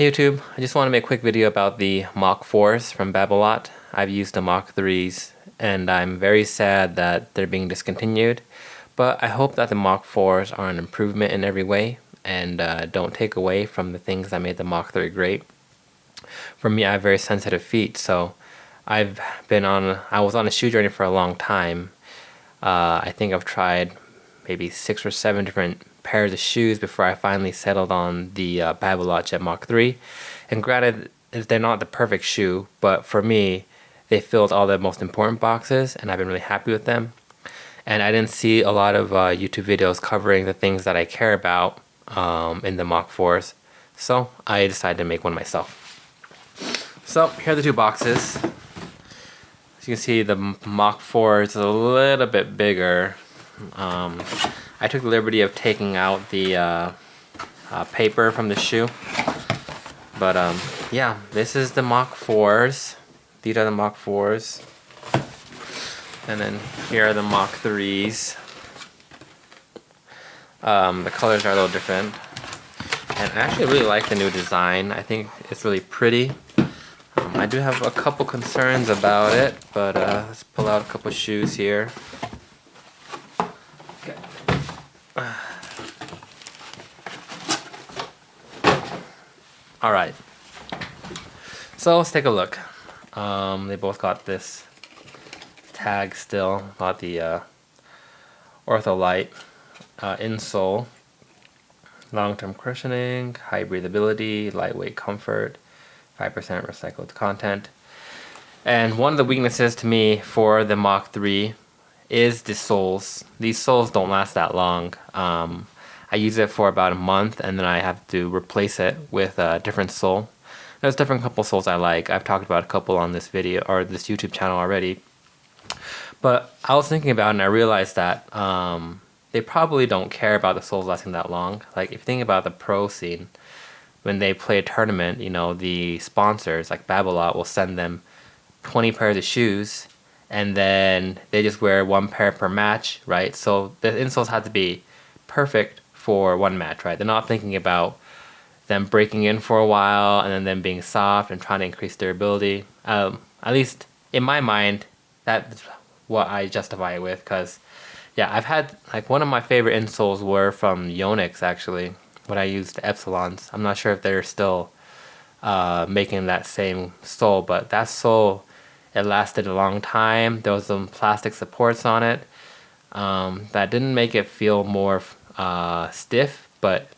Hey YouTube, I just want to make a quick video about the Mach 4s from Babolat. I've used the Mach 3s and I'm very sad that they're being discontinued, but I hope that the Mach 4s are an improvement in every way and don't take away from the things that made the Mach 3 great. For me, I have very sensitive feet, so I was on a shoe journey for a long time. I think I've tried maybe 6 or 7 different pairs of shoes before I finally settled on the Babolat Jet Mach 3. And granted, they're not the perfect shoe, but for me, they filled all the most important boxes, and I've been really happy with them. And I didn't see a lot of YouTube videos covering the things that I care about in the Mach 4s, so I decided to make one myself. So here are the two boxes. As you can see, the Mach 4 is a little bit bigger. I took the liberty of taking out the paper from the shoe. But yeah, this is the Mach 4s. These are the Mach 4s. And then here are the Mach 3s. The colors are a little different. And I actually really like the new design. I think it's really pretty. I do have a couple concerns about it, but let's pull out a couple shoes here. Okay. Alright, so let's take a look. They both got this tag still, got the Ortholite insole, long-term cushioning, high breathability, lightweight comfort, 5% recycled content. And one of the weaknesses to me for the Mach 3 is the soles. These soles don't last that long. I use it for about a month and then I have to replace it with a different sole. There's different couple soles I like. I've talked about a couple on this video or this YouTube channel already. But I was thinking about it and I realized that they probably don't care about the soles lasting that long. Like if you think about the pro scene, when they play a tournament, you know, the sponsors like Babolat will send them 20 pairs of shoes and then they just wear one pair per match, right? So the insoles have to be perfect for one match, right? They're not thinking about them breaking in for a while and then them being soft and trying to increase durability. At least in my mind, that's what I justify it with, because yeah, I've had, like, one of my favorite insoles were from Yonex actually, when I used the Epsilons. I'm not sure if they're still making that same sole, but that sole, it lasted a long time. There was some plastic supports on it that didn't make it feel more stiff, but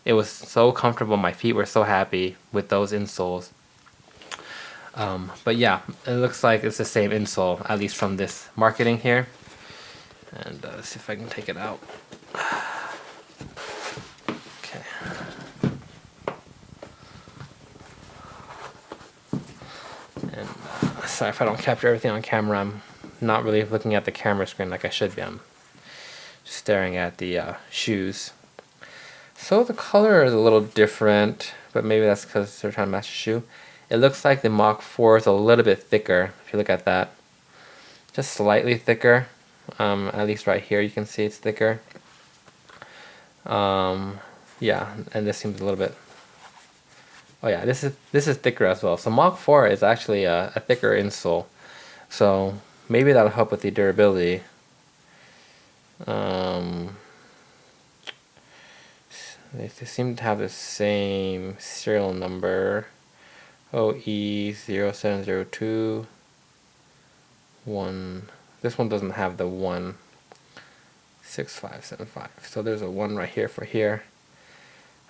it was so comfortable. My feet were so happy with those insoles. But yeah, it looks like it's the same insole, at least from this marketing here. And let's see if I can take it out. Okay. And sorry if I don't capture everything on camera. I'm not really looking at the camera screen like I should be. I'm just staring at the shoes. So the color is a little different, but maybe that's because they're trying to match the shoe. It looks like the Mach 4 is a little bit thicker, if you look at that. Just slightly thicker. At least right here you can see it's thicker. Yeah, and this seems a little bit... Oh yeah, this is thicker as well. So Mach 4 is actually a thicker insole. So maybe that'll help with the durability. They seem to have the same serial number. OE0702 1. This one doesn't have the 16575. So there's a 1 right here for here.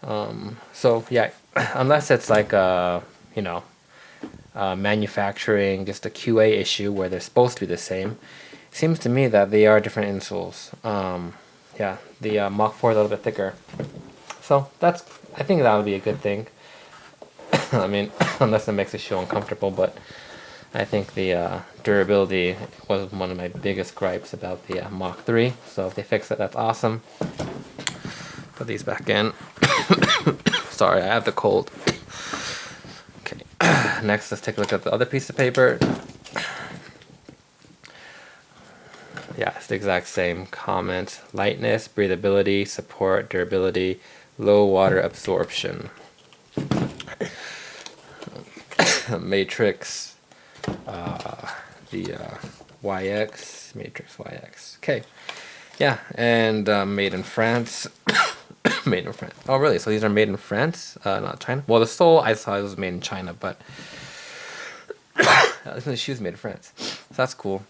So yeah, unless it's like you know, manufacturing, just a QA issue where they're supposed to be the same, it seems to me that they are different insoles. Yeah, the Mach 4 is a little bit thicker. So I think that would be a good thing. I mean, unless it makes the shoe uncomfortable, but I think the durability was one of my biggest gripes about the Mach 3. So if they fix it, that's awesome. Put these back in. Sorry, I have the cold. Okay, next let's take a look at the other piece of paper. Yeah, it's the exact same comment. Lightness, breathability, support, durability, low water absorption. Matrix, the YX, Matrix YX. Okay, yeah, and made in France. Made in France. Oh, really? So these are made in France, not China? Well, the sole I saw was made in China, but the shoes made in France. So that's cool.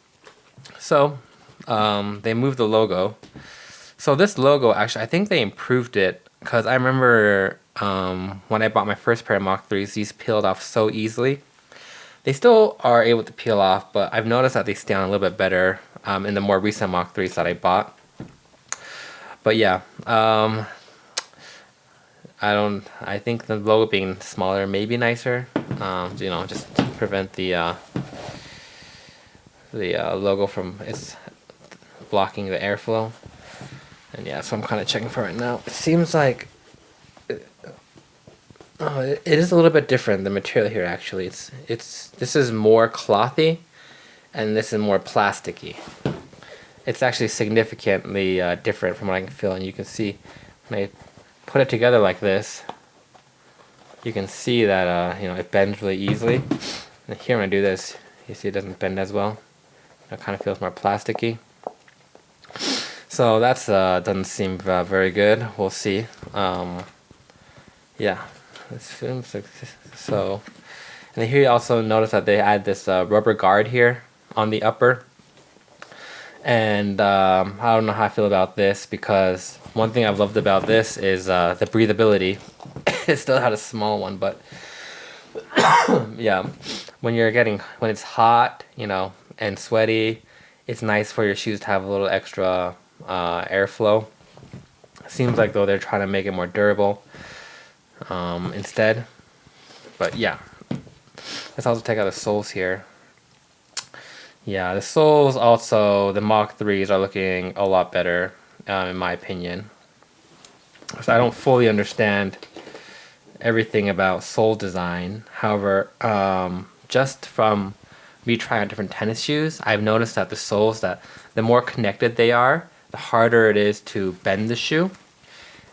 So they moved the logo. So this logo, actually, I think they improved it because I remember when I bought my first pair of Mach 3s, these peeled off so easily. They still are able to peel off, but I've noticed that they stay on a little bit better in the more recent Mach 3s that I bought. But yeah, I think the logo being smaller may be nicer. You know, just to prevent the logo from blocking the airflow. And yeah, so I'm kind of checking for it now. It seems like it is a little bit different, the material here actually. This is more clothy and this is more plasticky. It's actually significantly different from what I can feel, and you can see when I put it together like this, you can see that you know, it bends really easily. And here when I do this, you see it doesn't bend as well. It kind of feels more plasticky. So that's doesn't seem very good. We'll see. Yeah, this films so. And then here you also notice that they add this rubber guard here on the upper. And I don't know how I feel about this, because one thing I've loved about this is the breathability. It still had a small one, but yeah, when it's hot, you know, and sweaty, it's nice for your shoes to have a little extra airflow. Seems like though they're trying to make it more durable instead. But yeah, let's also take out the soles here. Yeah, the soles also, the Mach 3s are looking a lot better in my opinion. So I don't fully understand everything about sole design. However, just from me trying out different tennis shoes, I've noticed that the soles, that the more connected they are, the harder it is to bend the shoe.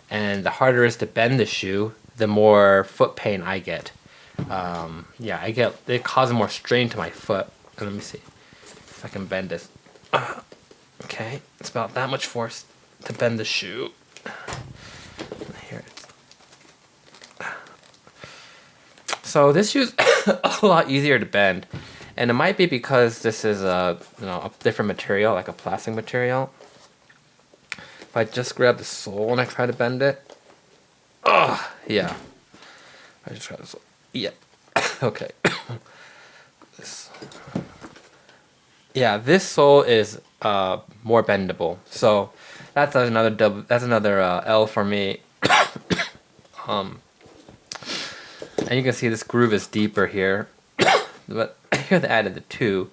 And the harder it is to bend the shoe, the more foot pain I get. Yeah, it causes more strain to my foot. And let me see if I can bend this. Okay, it's about that much force to bend the shoe. Here. So this shoe's a lot easier to bend, and it might be because this is a different material, like a plastic material. If I just grab the sole and I try to bend it, yeah. I just try the sole. Yeah. Okay. Yeah, this sole is more bendable, so that's another L for me. And you can see this groove is deeper here, but here they added the 2.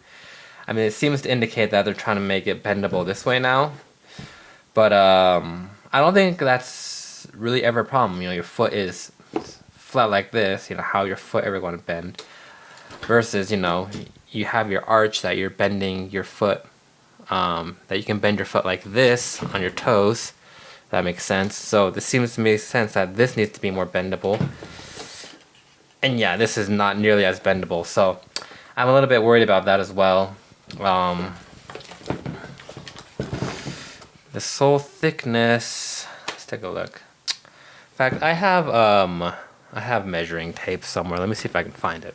I mean, it seems to indicate that they're trying to make it bendable this way now, but I don't think that's really ever a problem. You know, your foot is flat like this. You know, how your foot ever going to bend? Versus, you know, you have your arch that you're bending your foot, that you can bend your foot like this on your toes. That makes sense. So this seems to make sense that this needs to be more bendable. And yeah, this is not nearly as bendable. So I'm a little bit worried about that as well. The sole thickness, let's take a look. In fact, I have measuring tape somewhere. Let me see if I can find it.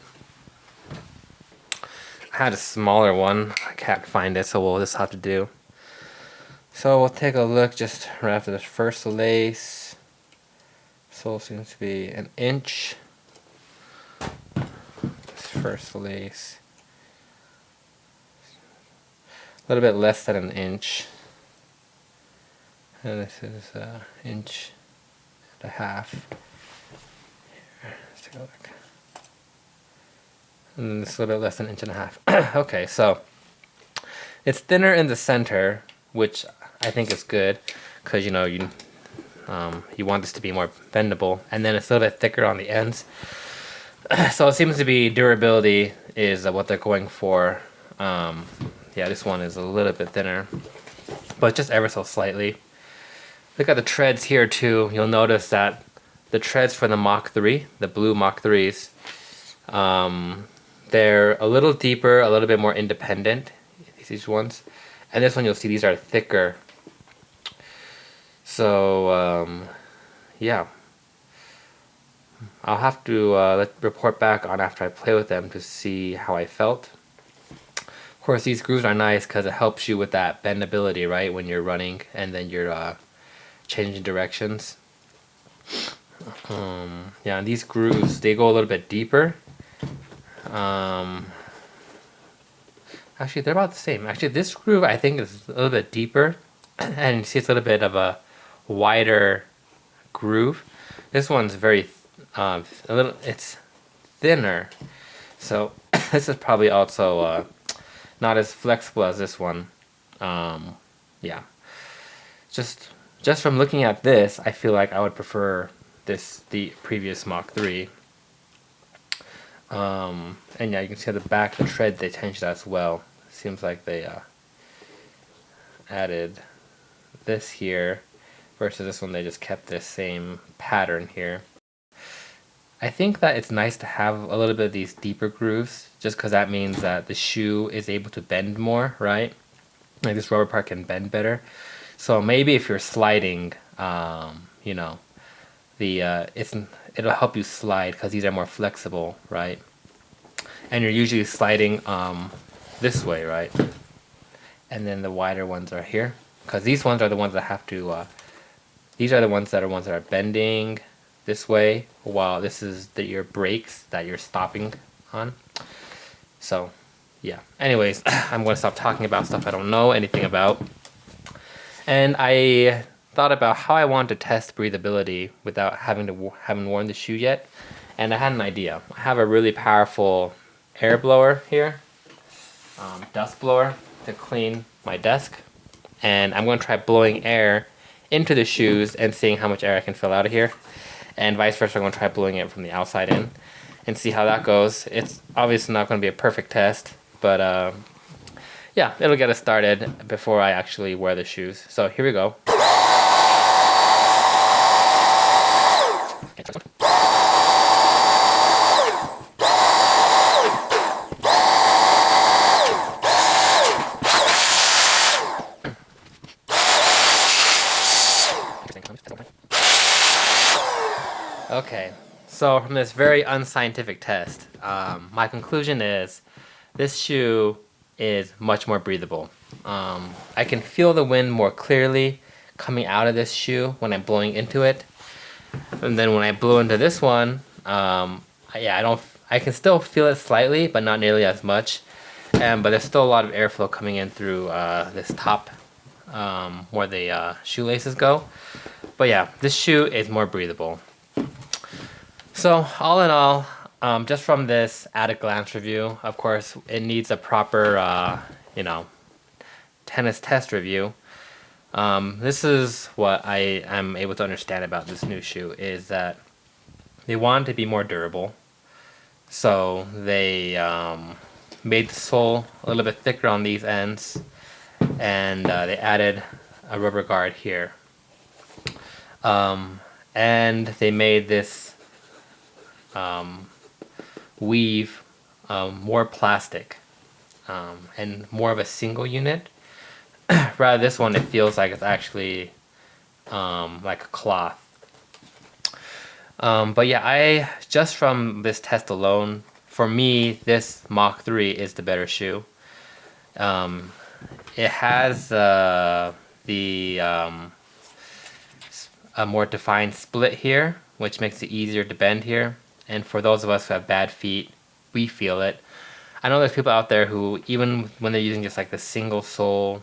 I had a smaller one. I can't find it, so we'll just have to do. So we'll take a look just right after this first lace. Sole seems to be 1 inch. This first lace. A little bit less than 1 inch. And this is 1.5 inches. Here, let's take a look. And this is a little bit less than 1.5 inches. Okay, so it's thinner in the center, which I think is good, because you know you want this to be more bendable, and then it's a little bit thicker on the ends. So it seems to be durability is what they're going for. Yeah, this one is a little bit thinner, but just ever so slightly. Look at the treads here too. You'll notice that the treads for the Mach 3, the blue Mach 3s, they're a little deeper, a little bit more independent, these ones. And this one, you'll see these are thicker. So, yeah. I'll have to report back on after I play with them to see how I felt. Of course, these grooves are nice because it helps you with that bendability, right? When you're running and then you're changing directions. Yeah, and these grooves, they go a little bit deeper. Actually, they're about the same. Actually, this groove I think is a little bit deeper, and you see it's a little bit of a wider groove. This one's it's thinner, so this is probably also not as flexible as this one. Yeah, just from looking at this, I feel like I would prefer the previous Mach 3. And yeah, you can see at the back, the tread, they changed that as well. Seems like they added this here, versus this one they just kept the same pattern here. I think that it's nice to have a little bit of these deeper grooves, just because that means that the shoe is able to bend more, right? Like this rubber part can bend better. So maybe if you're sliding, you know, it'll help you slide because these are more flexible, right? And you're usually sliding this way, right? And then the wider ones are here, because these ones are the ones that have to. These are the ones that are bending this way, while this is your brakes that you're stopping on. So, yeah. Anyways, I'm going to stop talking about stuff I don't know anything about. And I thought about how I want to test breathability without having worn the shoe yet, and I had an idea. I have a really powerful air blower here, dust blower, to clean my desk, and I'm going to try blowing air into the shoes and seeing how much air I can fill out of here, and vice versa. I'm going to try blowing it from the outside in and see how that goes. It's obviously not going to be a perfect test, but yeah, it'll get us started before I actually wear the shoes. So here we go. Okay, so from this very unscientific test, my conclusion is this shoe is much more breathable. I can feel the wind more clearly coming out of this shoe when I'm blowing into it, and then when I blow into this one, I can still feel it slightly, but not nearly as much. But there's still a lot of airflow coming in through this top, where the shoelaces go. But yeah, this shoe is more breathable. So all in all, just from this at-a-glance review, of course, it needs a proper, tennis test review. This is what I am able to understand about this new shoe, is that they want to be more durable. So they made the sole a little bit thicker on these ends, and they added a rubber guard here. And they made this weave more plastic and more of a single unit. Rather, this one, it feels like it's actually like a cloth. But yeah, just from this test alone, for me, this Mach 3 is the better shoe. It has a more defined split here, which makes it easier to bend here. And for those of us who have bad feet, we feel it. I know there's people out there who, even when they're using just like the single sole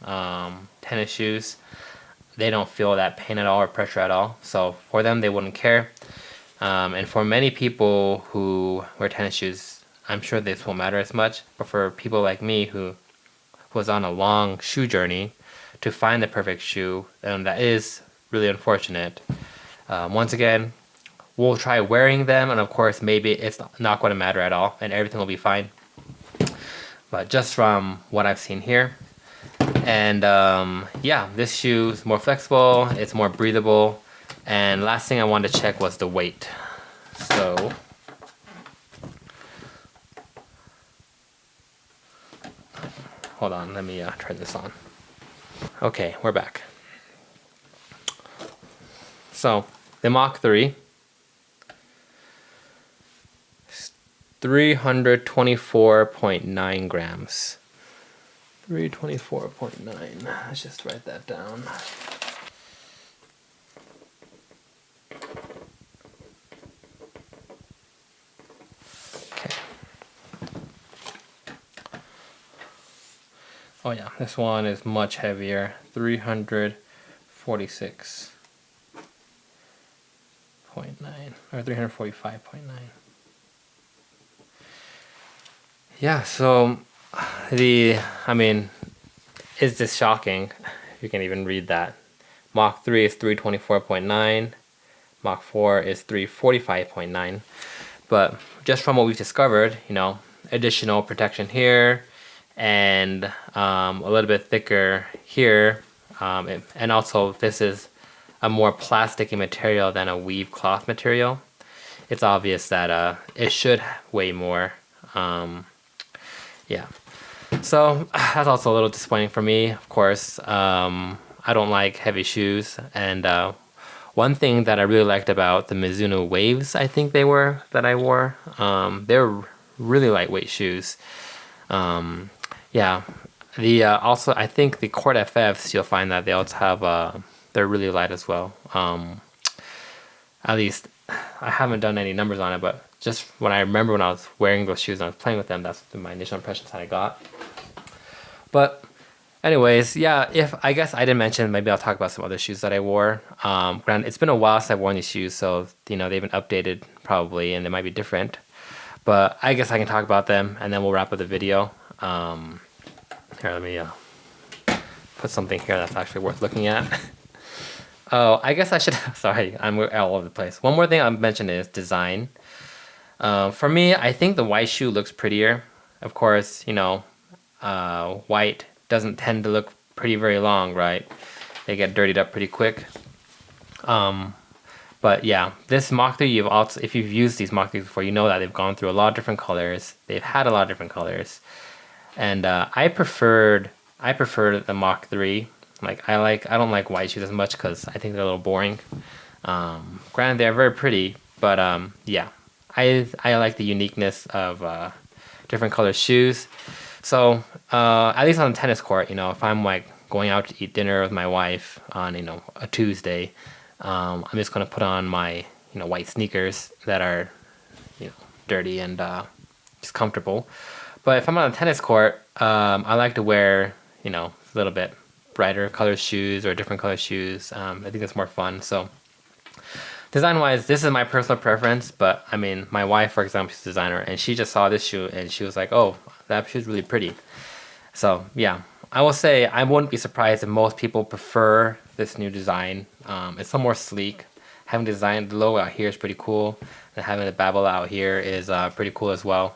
tennis shoes, they don't feel that pain at all or pressure at all. So for them, they wouldn't care. And for many people who wear tennis shoes, I'm sure this won't matter as much. But for people like me who was on a long shoe journey to find the perfect shoe, and that is really unfortunate. Once again, we'll try wearing them, and of course, maybe it's not going to matter at all, and everything will be fine. But just from what I've seen here, and yeah, this shoe is more flexible, it's more breathable, and last thing I wanted to check was the weight. So hold on, let me turn this on. Okay, we're back. So the Mach 3, 324.9 grams. 324.9. Let's just write that down. Okay. Oh yeah, this one is much heavier. 346.9 or 345.9. Yeah, so I mean, is this shocking? You can even read that. Mach 3 is 324.9, Mach 4 is 345.9. But just from what we've discovered, you know, additional protection here, and a little bit thicker here, and also this is a more plasticky material than a weave cloth material. It's obvious that it should weigh more. Yeah, so that's also a little disappointing for me. Of course, I don't like heavy shoes, and one thing that I really liked about the Mizuno Waves, I think they were, that I wore, they're really lightweight shoes. Yeah, the also I think the Court FFs, you'll find that they also have they're really light as well. At least I haven't done any numbers on it, but just when I remember when I was wearing those shoes and I was playing with them, that's my initial impressions that I got. But anyways, yeah, if I guess I didn't mention, maybe I'll talk about some other shoes that I wore. Granted, it's been a while since I've worn these shoes, so you know they've been updated probably, and they might be different. But I guess I can talk about them, and then we'll wrap up the video. Here, let me put something here that's actually worth looking at. Oh, I guess I should. Sorry, I'm all over the place. One more thing I'll mention is design. For me, I think the white shoe looks prettier. Of course, you know, white doesn't tend to look pretty very long, right? They get dirtied up pretty quick. But yeah, this Mach 3, you've also, if you've used these Mach 3s before, you know that they've gone through a lot of different colors. They've had a lot of different colors, and I preferred the Mach 3. Like I don't like white shoes as much because I think they're a little boring. Granted, they're very pretty, but yeah, I like the uniqueness of different color shoes. So at least on the tennis court, you know, if I'm like going out to eat dinner with my wife on, you know, a Tuesday, I'm just gonna put on my, you know, white sneakers that are, you know, dirty and just comfortable. But if I'm on a tennis court, I like to wear, you know, a little bit brighter color shoes or different color shoes. I think that's more fun. So design wise, this is my personal preference, but I mean, my wife, for example, is a designer, and she just saw this shoe and she was like, oh, that shoe's really pretty. So yeah, I will say I wouldn't be surprised if most people prefer this new design. It's a little more sleek. Having designed the logo out here is pretty cool, and having the Babolat out here is pretty cool as well.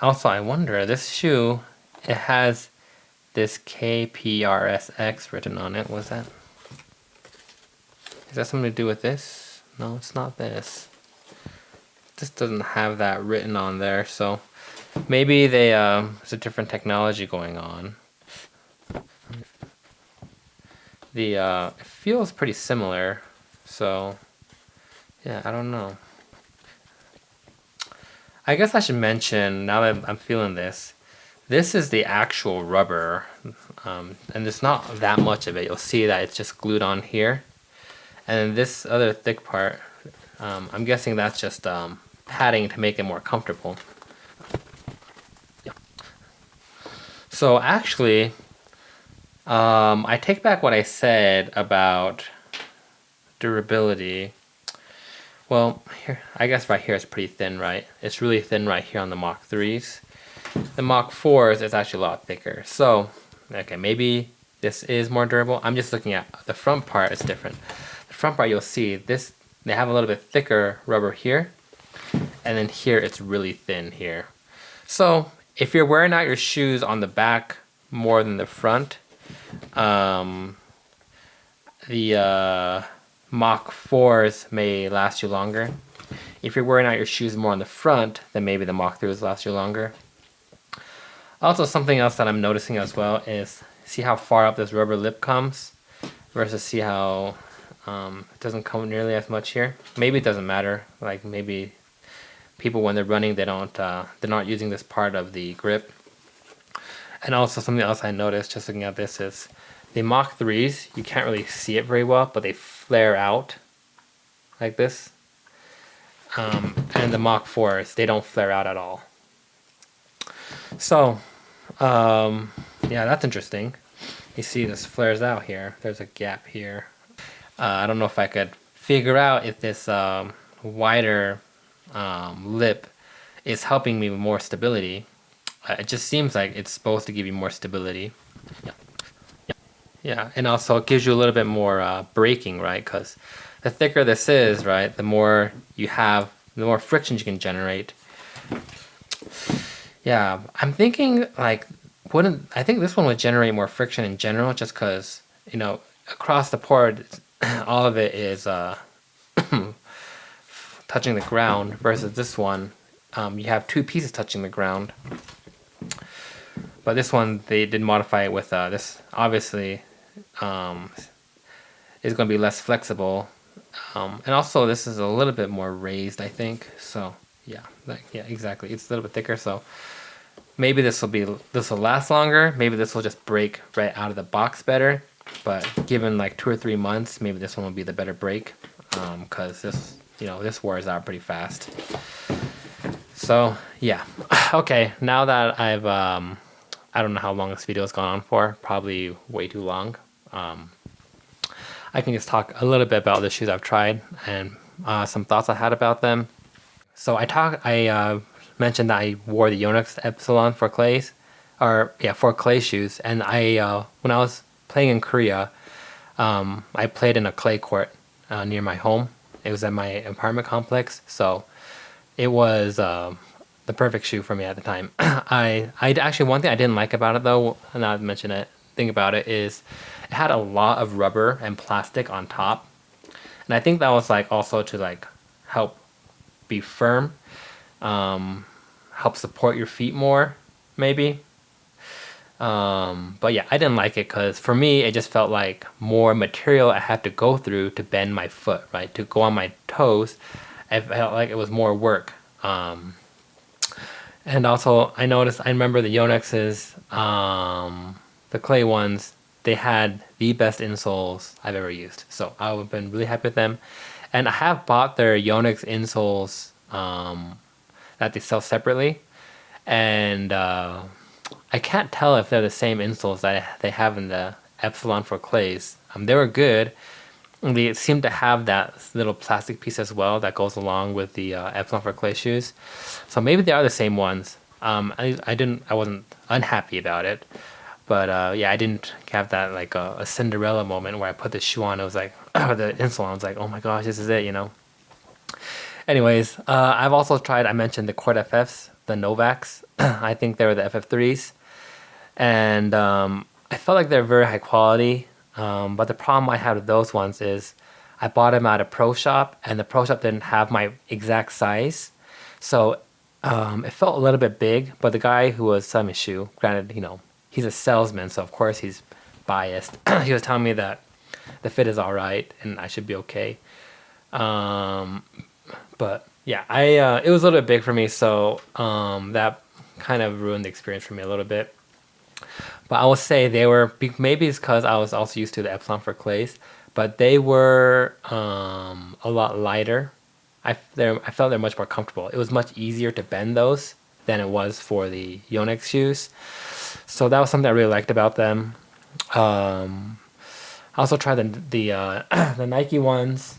Also, I wonder, this shoe, it has this KPRSX written on it. What's that? Is that something to do with this? No, it's not this. This doesn't have that written on there, so maybe they there's a different technology going on. The it feels pretty similar, so yeah, I don't know. I guess I should mention, now that I'm feeling this, this is the actual rubber, and there's not that much of it. You'll see that it's just glued on here. And this other thick part, I'm guessing that's just padding to make it more comfortable. Yeah. So actually, I take back what I said about durability. Well, here, I guess right here it's pretty thin, right? It's really thin right here on the Mach 3s. The Mach 4s is actually a lot thicker. So, okay, maybe this is more durable. I'm just looking at the front part, it's different. The front part, you'll see this, they have a little bit thicker rubber here, and then here it's really thin here. So if you're wearing out your shoes on the back more than the front, the Mach 4s may last you longer. If you're wearing out your shoes more on the front, then maybe the Mach 3s last you longer. Also, something else that I'm noticing as well is see how far up this rubber lip comes versus see how it doesn't come nearly as much here. Maybe it doesn't matter. Like maybe people when they're running they're not using this part of the grip. And also something else I noticed just looking at this is the Mach 3s, you can't really see it very well, but they flare out like this. And the Mach 4s, they don't flare out at all. So, yeah, that's interesting. You see this flares out here. There's a gap here. I don't know if I could figure out if this wider lip is helping me with more stability. It just seems like it's supposed to give you more stability. Yeah. Yeah, and also it gives you a little bit more braking, right? Because the thicker this is, right, the more you have, the more friction you can generate. Yeah, I'm thinking like, I think this one would generate more friction in general, just because across the board, all of it is touching the ground, versus this one, you have two pieces touching the ground. But this one, they did modify it with this. Obviously, is going to be less flexible, and also this is a little bit more raised, I think. So yeah, yeah, exactly. It's a little bit thicker, so maybe this will last longer. Maybe this will just break right out of the box better. But given like 2 or 3 months, maybe this one will be the better break, because this wears out pretty fast. So yeah, okay. Now that I've I don't know how long this video has gone on for. Probably way too long. I can just talk a little bit about the shoes I've tried and some thoughts I had about them. So I mentioned that I wore the Yonex Epsilon for clays, for clay shoes. And when I was playing in Korea, I played in a clay court near my home. It was at my apartment complex, so it was the perfect shoe for me at the time. I actually, one thing I didn't like about it though, and I'll mention it. Thing about it is, it had a lot of rubber and plastic on top, and I think that was like also to like help be firm, help support your feet more, maybe. But yeah, I didn't like it because for me, it just felt like more material I had to go through to bend my foot, right? To go on my toes, I felt like it was more work. And also, I remember the Yonex's, the clay ones, they had the best insoles I've ever used. So I've been really happy with them. And I have bought their Yonex insoles that they sell separately. And I can't tell if they're the same insoles that they have in the Epsilon for clays. They were good. They seem to have that little plastic piece as well that goes along with the Epsilon for clay shoes. So maybe they are the same ones. I wasn't unhappy about it, but yeah, I didn't have that like a Cinderella moment where I put the shoe on. It was like the insole. I was like, oh my gosh, this is it, Anyways, I've also tried. I mentioned the Court FFs, the Novaks. I think they were the FF3s, and I felt like they're very high quality. But the problem I had with those ones is I bought them at a pro shop, and the pro shop didn't have my exact size. So it felt a little bit big, but the guy who was selling my shoe, granted, he's a salesman, so of course he's biased. He was telling me that the fit is all right, and I should be okay. But yeah, it was a little bit big for me, so that kind of ruined the experience for me a little bit. But I will say they were, maybe it's because I was also used to the Epsilon for clays, but they were a lot lighter. I felt they're much more comfortable. It was much easier to bend those than it was for the Yonex shoes. So that was something I really liked about them. I also tried the Nike ones,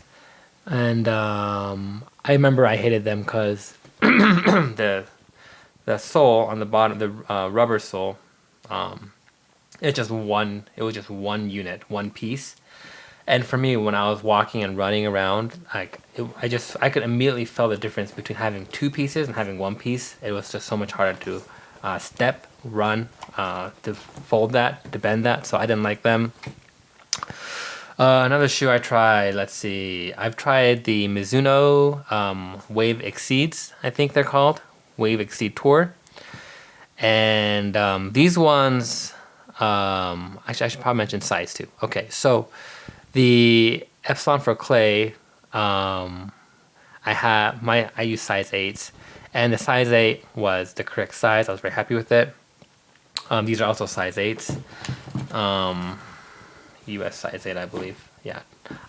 and I remember I hated them because the sole on the bottom, the rubber sole, it was just one unit, one piece. And for me, when I was walking and running around, I could immediately feel the difference between having two pieces and having one piece. It was just so much harder to step, run, to fold that, to bend that. So I didn't like them. Another shoe I tried, let's see. I've tried the Mizuno Wave Exceeds, I think they're called. Wave Exceed Tour. And these ones, actually, I should probably mention size too. Okay, so the Epsilon for clay, I use size 8s, and the size 8 was the correct size. I was very happy with it. These are also size 8s, US size 8, I believe. Yeah,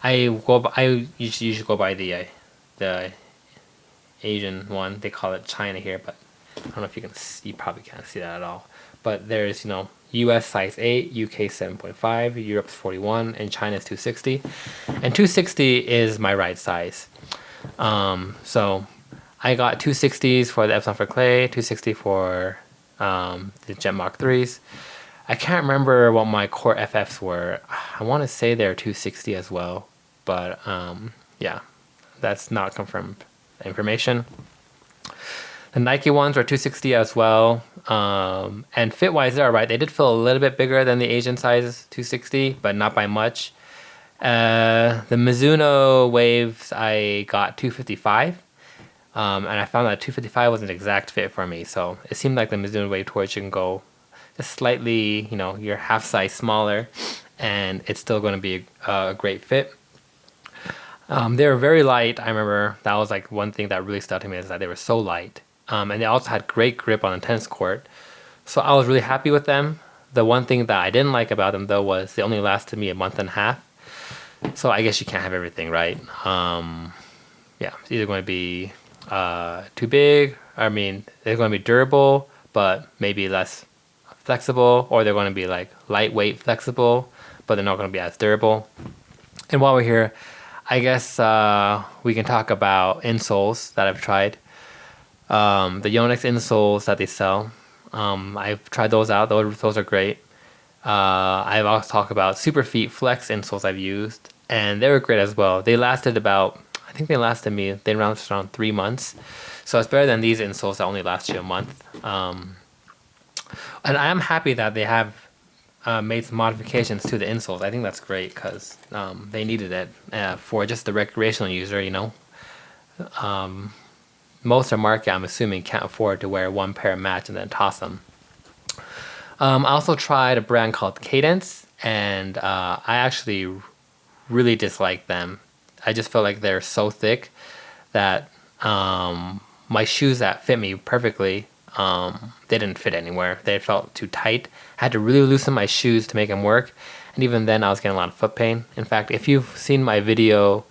I usually go by the Asian one. They call it China here, but I don't know if you can see, you probably can't see that at all. But there's, US size 8, UK 7.5, Europe's 41, and China's 260. And 260 is my right size. So I got 260s for the Epsilon for clay, 260 for the Jet Mach 3s. I can't remember what my core FFs were. I want to say they're 260 as well, but yeah, that's not confirmed information. The Nike ones were 260 as well, and fit-wise, they're right. They did feel a little bit bigger than the Asian size 260, but not by much. The Mizuno Waves, I got 255, and I found that 255 was an exact fit for me. So it seemed like the Mizuno Wave Torch you can go just slightly, you're half size smaller, and it's still going to be a great fit. They were very light. I remember that was like one thing that really stuck to me, is that they were so light. And they also had great grip on the tennis court. So I was really happy with them. The one thing that I didn't like about them, though, was they only lasted me a month and a half. So I guess you can't have everything, right? Yeah, it's either going to be too big. I mean, they're going to be durable, but maybe less flexible, or they're going to be like lightweight flexible, but they're not going to be as durable. And while we're here, I guess we can talk about insoles that I've tried. The Yonex insoles that they sell, I've tried those out. Those are great. I've also talked about Superfeet Flex insoles I've used, and they were great as well. They lasted they lasted around 3 months. So it's better than these insoles that only last you a month. And I am happy that they have made some modifications to the insoles. I think that's great, because they needed it for just the recreational user, most of the market, I'm assuming, can't afford to wear one pair match and then toss them. I also tried a brand called Cadence, and I actually really dislike them. I just feel like they're so thick that my shoes that fit me perfectly, they didn't fit anywhere. They felt too tight. I had to really loosen my shoes to make them work, and even then I was getting a lot of foot pain. In fact, if you've seen my video,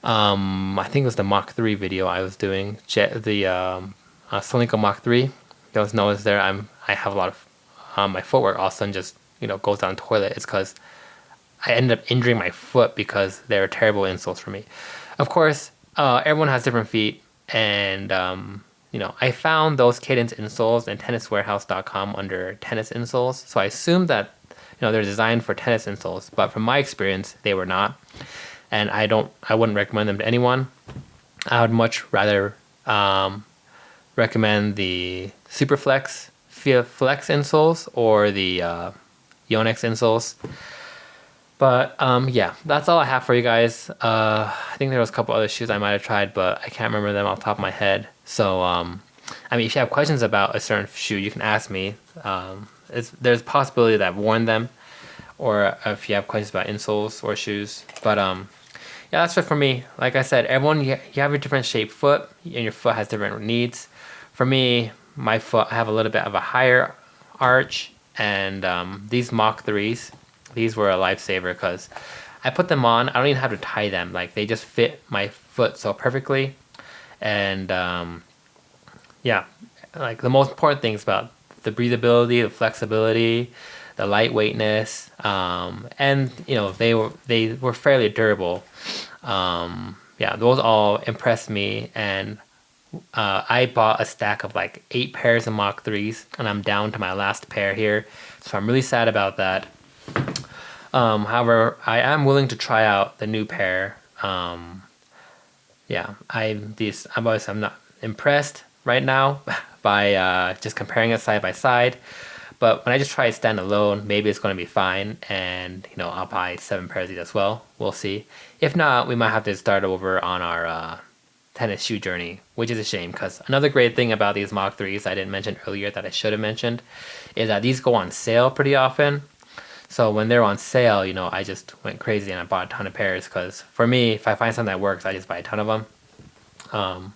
I think it was the Mach 3 video I was doing, the Solinco Mach 3. There was notice there. I have a lot of my footwork all of a sudden just goes down the toilet. It's because I ended up injuring my foot because they were terrible insoles for me. Of course, everyone has different feet, and I found those Cadence insoles in tenniswarehouse.com under tennis insoles. So I assumed that they're designed for tennis insoles, but from my experience, they were not. And I wouldn't recommend them to anyone. I would much rather recommend the Superflex Flex insoles or the Yonex insoles. But yeah, that's all I have for you guys. I think there was a couple other shoes I might have tried, but I can't remember them off the top of my head. So if you have questions about a certain shoe, you can ask me. There's a possibility that I've worn them, or if you have questions about insoles or shoes. But yeah, that's it for me. Like I said, everyone, you have a different shaped foot, and your foot has different needs. For me, my foot, I have a little bit of a higher arch, and these Mach 3s, these were a lifesaver, because I put them on, I don't even have to tie them. Like, they just fit my foot so perfectly. And yeah, like the most important things about the breathability, the flexibility, the lightweightness, and they were fairly durable. Yeah, those all impressed me, and I bought a stack of like 8 pairs of Mach 3s, and I'm down to my last pair here, so I'm really sad about that. However, I am willing to try out the new pair. Yeah, I'm not impressed right now by just comparing it side by side. But when I just try it standalone, maybe it's going to be fine, and I'll buy 7 pairs of these as well. We'll see. If not, we might have to start over on our tennis shoe journey, which is a shame because another great thing about these Mach 3s I didn't mention earlier that I should have mentioned is that these go on sale pretty often. So when they're on sale, you know, I just went crazy and I bought a ton of pairs because for me, if I find something that works, I just buy a ton of them.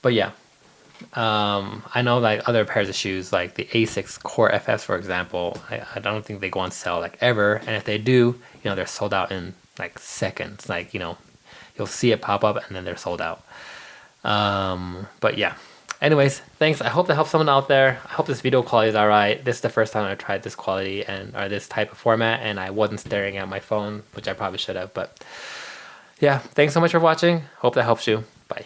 But yeah, I know like other pairs of shoes, like the Asics Core FS, for example, I don't think they go on sale like ever. And if they do, you know, they're sold out in like seconds. Like, you know, you'll see it pop up and then they're sold out. But yeah. Anyways, thanks. I hope that helps someone out there. I hope this video quality is alright. This is the first time I tried this quality or this type of format, and I wasn't staring at my phone, which I probably should have. But yeah, thanks so much for watching. Hope that helps you. Bye.